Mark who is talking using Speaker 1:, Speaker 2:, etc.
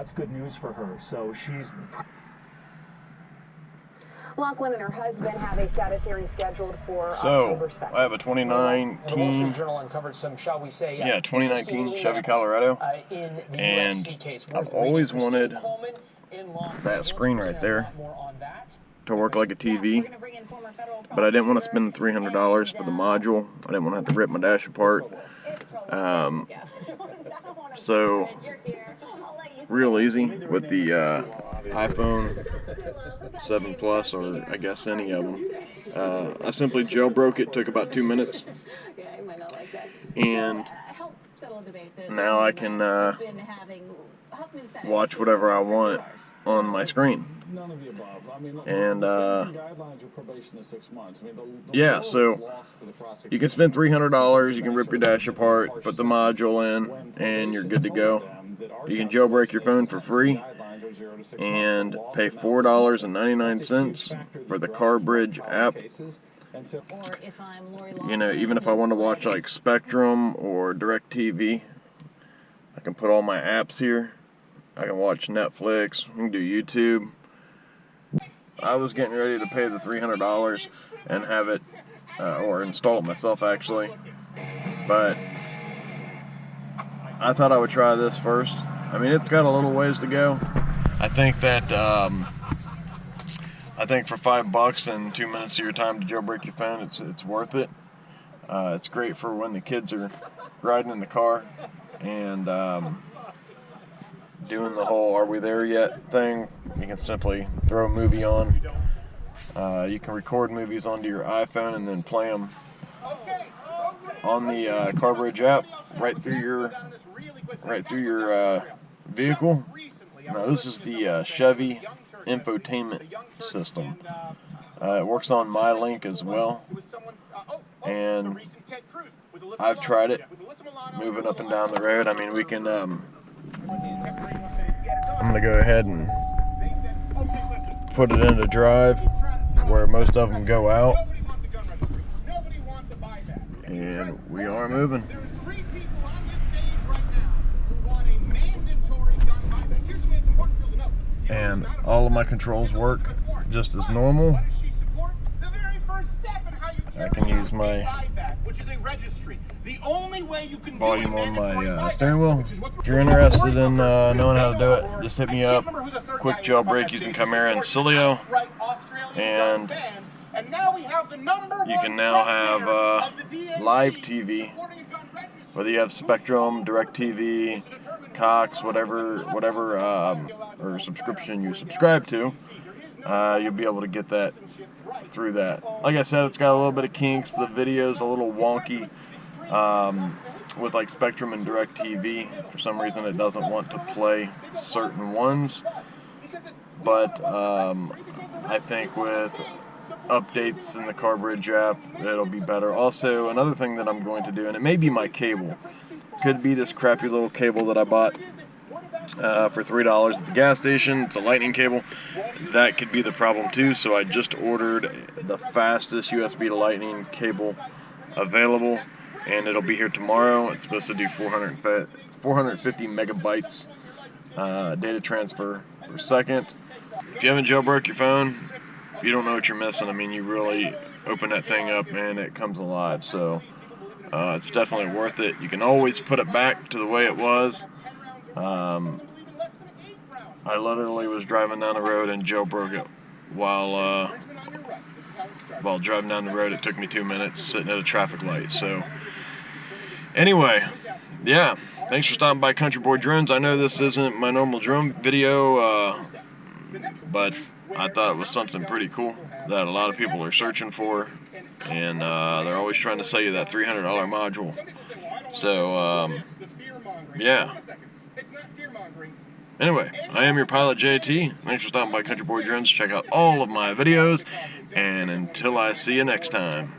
Speaker 1: that's good news for her. So she's...
Speaker 2: Lachlan and her husband have a status hearing scheduled for October 2nd.
Speaker 3: I have a 2019,
Speaker 4: the Wall Street Journal uncovered some, shall we say,
Speaker 3: 2019 Chevy Colorado, and I've always wanted that screen right there to work like a TV, but I didn't want to spend $300 for the module. I didn't want to have to rip my dash apart. So real easy with the iPhone 7 Plus, or I guess any of them. I simply jailbroke it, took about 2 minutes, and now I can watch whatever I want on my screen. And yeah, so you can spend $300, you can rip your dash apart, put the module in, and you're good to go. You can jailbreak your phone for free and pay $4.99 for the CarBridge app. You know, even if I want to watch like Spectrum or DirecTV, I can put all my apps here. I can watch Netflix, I can do YouTube. I was getting ready to pay the $300 and have it, or install it myself actually, but I thought I would try this first. I mean, it's got a little ways to go. I think that, I think for $5 and 2 minutes of your time to jailbreak your phone, it's worth it. It's great for when the kids are riding in the car and doing the whole "are we there yet" thing. You can simply throw a movie on. You can record movies onto your iPhone and then play them on the CarBridge app right through your vehicle. Now this is the Chevy Infotainment system. It works on MyLink as well, and I've tried it moving up and down the road. I mean, we can I'm going to go ahead and put it into drive where most of them go out, and we are moving. And all of my controls work just as normal. I can use my volume on my steering wheel. If you're interested in knowing how to do it, just hit me up. Quick jailbreak using Chimera and Cilio. And you can now have live TV, whether you have Spectrum, DirecTV, Cox, whatever or subscription you subscribe to, you'll be able to get that through that. Like I said, it's got a little bit of kinks. The video's a little wonky with like Spectrum and DirecTV. For some reason it doesn't want to play certain ones, but I think with updates in the CarBridge app it'll be better. Also, another thing that I'm going to do, and it may be my cable, could be this crappy little cable that I bought for $3 at the gas station. It's a lightning cable. That could be the problem too, so I just ordered the fastest USB to lightning cable available, and it'll be here tomorrow. It's supposed to do 450 megabytes data transfer per second. If you haven't jailbroke your phone, you don't know what you're missing. I mean, you really open that thing up and it comes alive, so it's definitely worth it. You can always put it back to the way it was. I literally was driving down the road and jailbroke it while driving down the road. It took me 2 minutes sitting at a traffic light. So anyway, yeah, thanks for stopping by Country Boy Drones. I know this isn't my normal drone video, but I thought it was something pretty cool that a lot of people are searching for, and they're always trying to sell you that $300 module. So yeah. Anyway, I am your pilot, JT. Thanks for stopping by Country Boy Drones. Check out all of my videos, and until I see you next time.